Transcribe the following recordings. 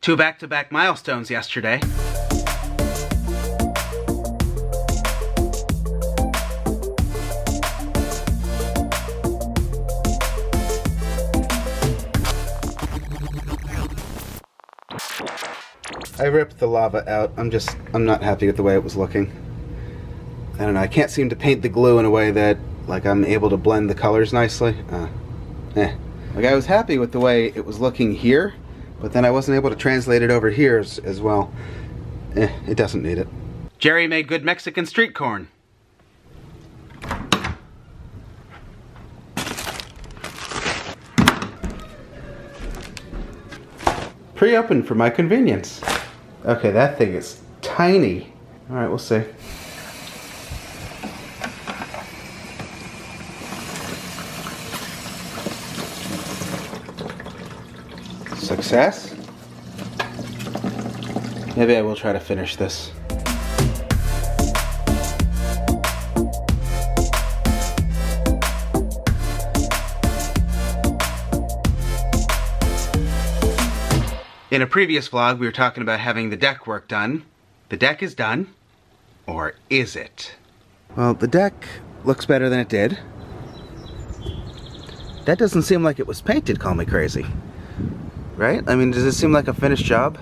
2 back-to-back milestones yesterday. I ripped the lava out. I'm not happy with the way it was looking. I don't know, I can't seem to paint the glue in a way that, like, I'm able to blend the colors nicely. Like, I was happy with the way it was looking here, but then I wasn't able to translate it over here as well. It doesn't need it. Jerry made good Mexican street corn. Pre-opened for my convenience. Okay, that thing is tiny. Alright, we'll see. Success? Maybe I will try to finish this. In a previous vlog, we were talking about having the deck work done. The deck is done. Or is it? Well, the deck looks better than it did. That doesn't seem like it was painted, call me crazy. Right? I mean, does it seem like a finished job?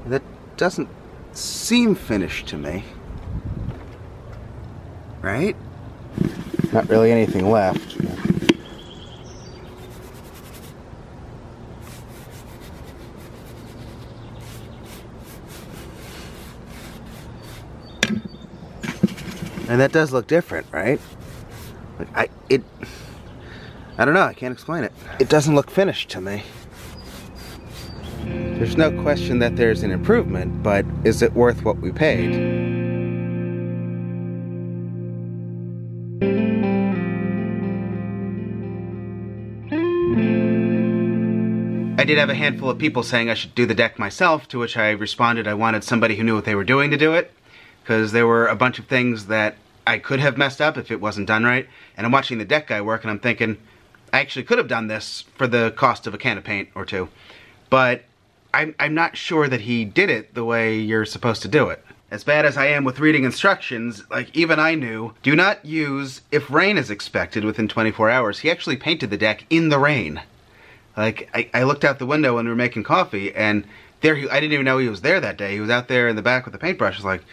That doesn't seem finished to me. Right? Not really anything left. And that does look different, right? Like I don't know, I can't explain it. It doesn't look finished to me. There's no question that there's an improvement, but is it worth what we paid? I did have a handful of people saying I should do the deck myself, to which I responded I wanted somebody who knew what they were doing to do it, because there were a bunch of things that I could have messed up if it wasn't done right. And I'm watching the deck guy work and I'm thinking, I actually could have done this for the cost of a can of paint or two. But I'm not sure that he did it the way you're supposed to do it. As bad as I am with reading instructions, like, even I knew, do not use if rain is expected within 24 hours. He actually painted the deck in the rain. Like, I looked out the window when we were making coffee, and there I didn't even know he was there that day. He was out there in the back with the paintbrush. I was like,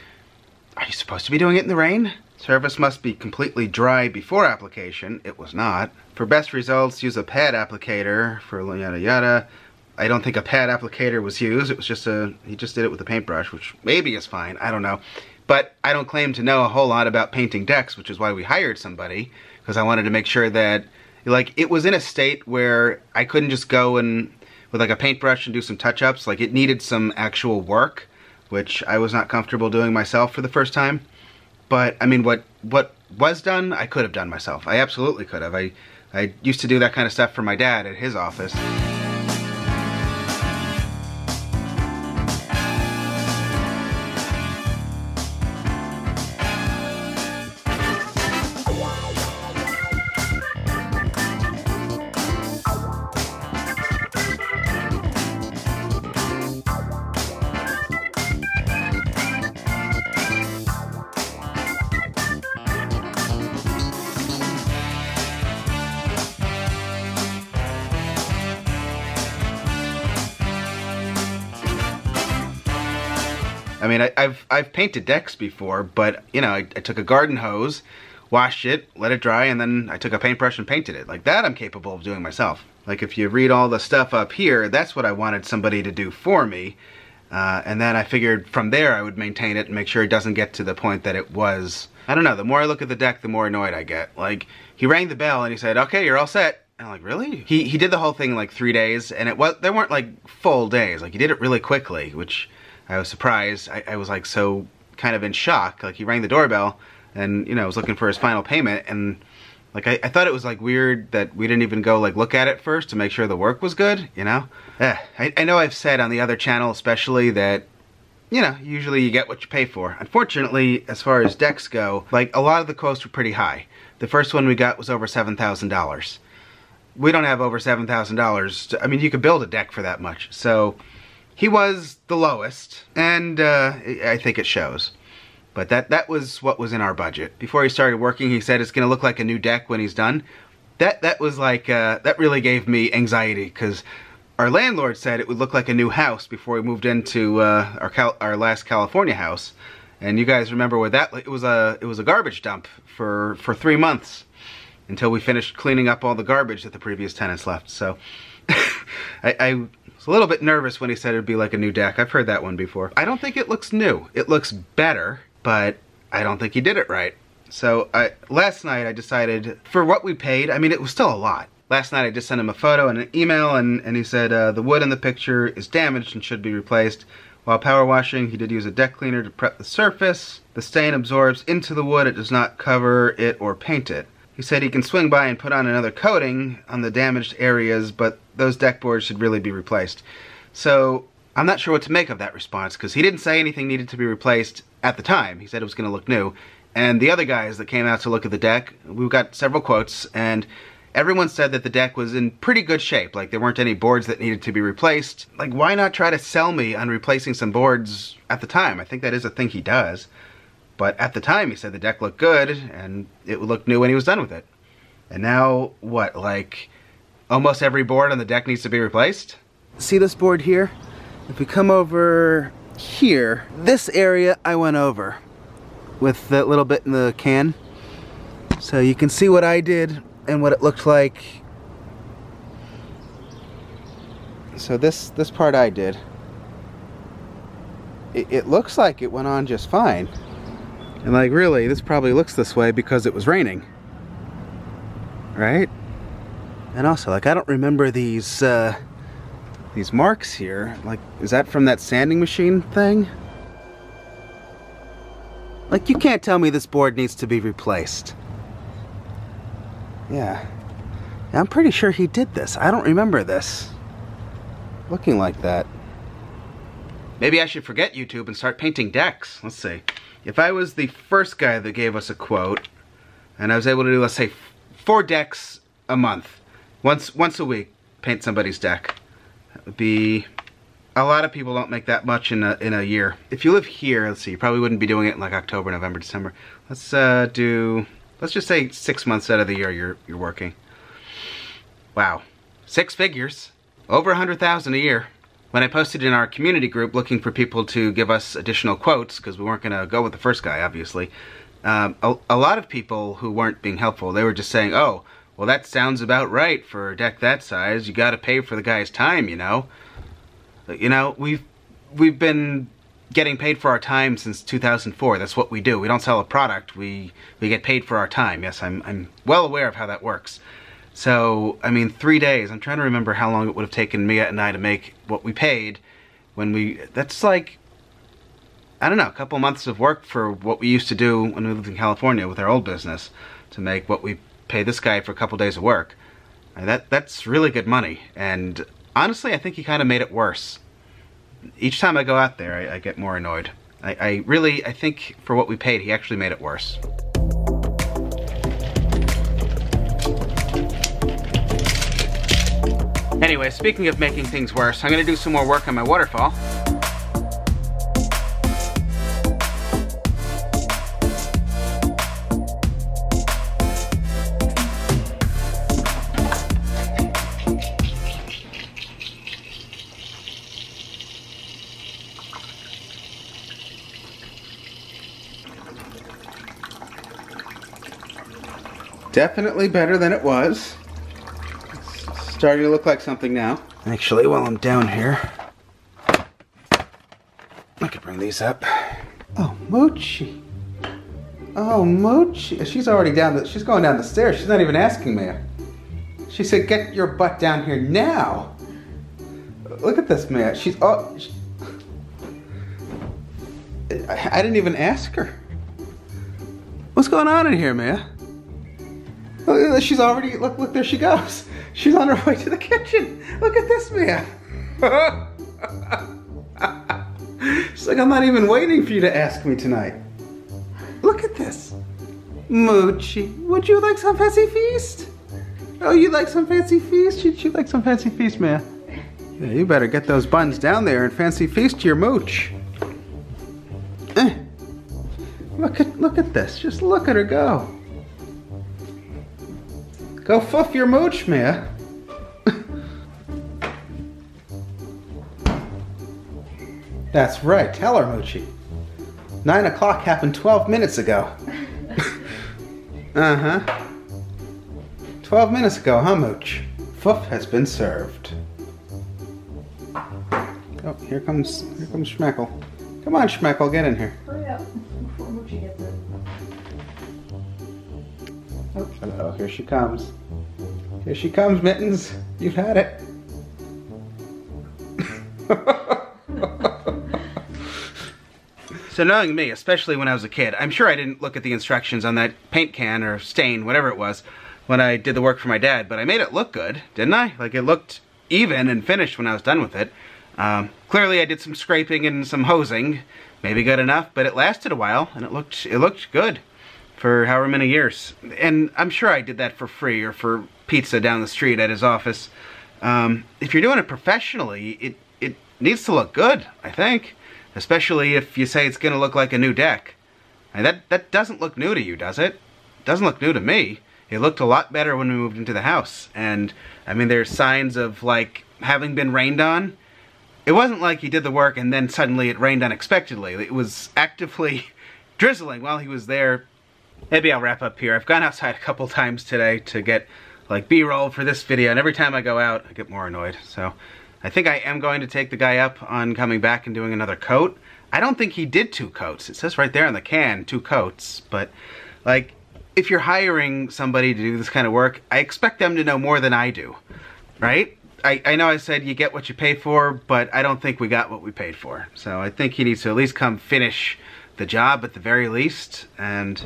are you supposed to be doing it in the rain? Surface must be completely dry before application. It was not. For best results, use a pad applicator for yada yada. I don't think a pad applicator was used. It was just he just did it with a paintbrush, which maybe is fine. I don't know. But I don't claim to know a whole lot about painting decks, which is why we hired somebody, because I wanted to make sure that, like, it was in a state where I couldn't just go and with like a paintbrush and do some touch-ups. Like, it needed some actual work, which I was not comfortable doing myself for the first time. But I mean, what was done, I could have done myself. I absolutely could have. I used to do that kind of stuff for my dad at his office. I mean, I've painted decks before, but, you know, I took a garden hose, washed it, let it dry, and then I took a paintbrush and painted it. Like, that I'm capable of doing myself. Like, if you read all the stuff up here, that's what I wanted somebody to do for me. And then I figured from there I would maintain it and make sure it doesn't get to the point that it was... I don't know, the more I look at the deck, the more annoyed I get. Like, he rang the bell and he said, okay, you're all set. And I'm like, really? He did the whole thing in like 3 days, and there weren't like full days. Like, he did it really quickly, which... I was surprised. I was like so kind of in shock. Like, he rang the doorbell and, you know, was looking for his final payment, and like I thought it was like weird that we didn't even go like look at it first to make sure the work was good, you know? I know I've said on the other channel especially that, you know, usually you get what you pay for. Unfortunately, as far as decks go, like, a lot of the quotes were pretty high. The first one we got was over $7,000. we don't have over $7,000. I mean, you could build a deck for that much. So he was the lowest, and I think it shows. But that was what was in our budget. Before he started working, he said it's going to look like a new deck when he's done. That was like, that really gave me anxiety, because our landlord said it would look like a new house before we moved into our last California house. And you guys remember what that, it was a garbage dump for 3 months until we finished cleaning up all the garbage that the previous tenants left. So I was a little bit nervous when he said it'd be like a new deck. I've heard that one before. I don't think it looks new. It looks better, but I don't think he did it right. So last night I decided, for what we paid, I mean, it was still a lot. Last night I just sent him a photo and an email, and he said the wood in the picture is damaged and should be replaced. While power washing, he did use a deck cleaner to prep the surface. The stain absorbs into the wood. It does not cover it or paint it. He said he can swing by and put on another coating on the damaged areas, but those deck boards should really be replaced. So I'm not sure what to make of that response, because he didn't say anything needed to be replaced at the time. He said it was going to look new. And the other guys that came out to look at the deck, we got several quotes, and everyone said that the deck was in pretty good shape. Like, there weren't any boards that needed to be replaced. Like, why not try to sell me on replacing some boards at the time? I think that is a thing he does. But at the time, he said the deck looked good, and it would look new when he was done with it. And now, what, like, almost every board on the deck needs to be replaced? See this board here? If we come over here, this area I went over with that little bit in the can. So you can see what I did and what it looked like. So this part I did. It looks like it went on just fine. And like, really, this probably looks this way because it was raining. Right? And also, like, I don't remember these marks here. Like, is that from that sanding machine thing? Like, you can't tell me this board needs to be replaced. Yeah. I'm pretty sure he did this. I don't remember this looking like that. Maybe I should forget YouTube and start painting decks. Let's see. If I was the first guy that gave us a quote, and I was able to do, let's say, 4 decks a month, once a week, paint somebody's deck, that would be... A lot of people don't make that much in a year. If you live here, let's see, you probably wouldn't be doing it in like October, November, December. Let's just say 6 months out of the year you're working. Wow, 6 figures, over 100,000 a year. When I posted in our community group looking for people to give us additional quotes, because we weren't gonna go with the first guy, obviously, a lot of people who weren't being helpful, they were just saying, oh, well, that sounds about right for a deck that size. You gotta pay for the guy's time, you know. You know, we've been getting paid for our time since 2004. That's what we do. We don't sell a product. We get paid for our time. Yes, I'm well aware of how that works. So, I mean, 3 days. I'm trying to remember how long it would have taken Mia and I to make what we paid when we... That's like, I don't know, a couple months of work for what we used to do when we lived in California with our old business to make what we pay this guy for a couple days of work. That's really good money. And honestly, I think he kind of made it worse. Each time I go out there, I get more annoyed. I think for what we paid, he actually made it worse. Anyway, speaking of making things worse, I'm gonna do some more work on my waterfall. Definitely better than it was. It's starting to look like something now. Actually, while I'm down here, I could bring these up. Oh, Moochie. Oh, Moochie. She's already down she's going down the stairs. She's not even asking me. She said, get your butt down here now. Look at this, man. I didn't even ask her. What's going on in here, Mia? She's already, look, there she goes. She's on her way to the kitchen. Look at this, Mia. She's like, I'm not even waiting for you to ask me tonight. Look at this. Moochie, would you like some fancy feast? Oh, you like some fancy feast? You like some fancy feast, man? Yeah, you better get those buns down there and fancy feast your mooch. Look at this. Just look at her go. Go foof your mooch, Mia. That's right. Tell her, Moochie. 9 o'clock happened 12 minutes ago. Uh-huh. 12 minutes ago, huh, Mooch? Foof has been served. Oh, here comes Schmeckle. Come on, Schmeckle, get in here. Hurry up before Moochie gets it. Oh, here she comes. Here she comes, Mittens. You've had it. So knowing me, especially when I was a kid, I'm sure I didn't look at the instructions on that paint can or stain, whatever it was, when I did the work for my dad, but I made it look good, didn't I? Like, it looked even and finished when I was done with it. Clearly I did some scraping and some hosing, maybe good enough, but it lasted a while, and it looked good for however many years. And I'm sure I did that for free or for pizza down the street at his office. If you're doing it professionally, it needs to look good, I think. Especially if you say it's going to look like a new deck. And that doesn't look new to you, does it? It doesn't look new to me. It looked a lot better when we moved into the house. And, I mean, there's signs of, like, having been rained on. It wasn't like he did the work and then suddenly it rained unexpectedly. It was actively drizzling while he was there. Maybe I'll wrap up here. I've gone outside a couple times today to get, like, B-roll for this video. And every time I go out, I get more annoyed. So I think I am going to take the guy up on coming back and doing another coat. I don't think he did 2 coats. It says right there on the can, 2 coats. But, like, if you're hiring somebody to do this kind of work, I expect them to know more than I do, right? I know I said you get what you pay for, but I don't think we got what we paid for. So I think he needs to at least come finish the job at the very least. And,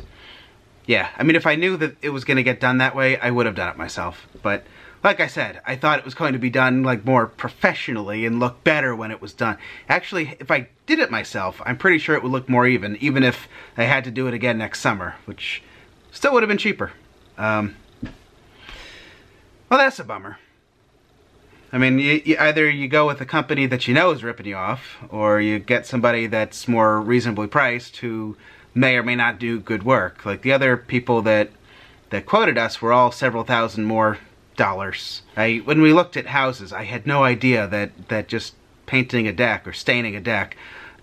yeah, I mean, if I knew that it was going to get done that way, I would have done it myself. But like I said, I thought it was going to be done, like, more professionally and look better when it was done. Actually, if I did it myself, I'm pretty sure it would look more even if I had to do it again next summer, which still would have been cheaper. Well, that's a bummer. I mean, either you go with a company that you know is ripping you off, or you get somebody that's more reasonably priced who may or may not do good work. Like, the other people that quoted us were all several thousand more dollars. When we looked at houses, I had no idea that just painting a deck or staining a deck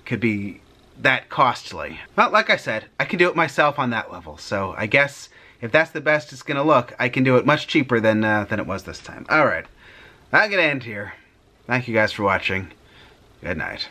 could be that costly. Well, like I said, I can do it myself on that level, so I guess if that's the best it's gonna look, I can do it much cheaper than it was this time. Alright, I'm gonna end here. Thank you guys for watching. Good night.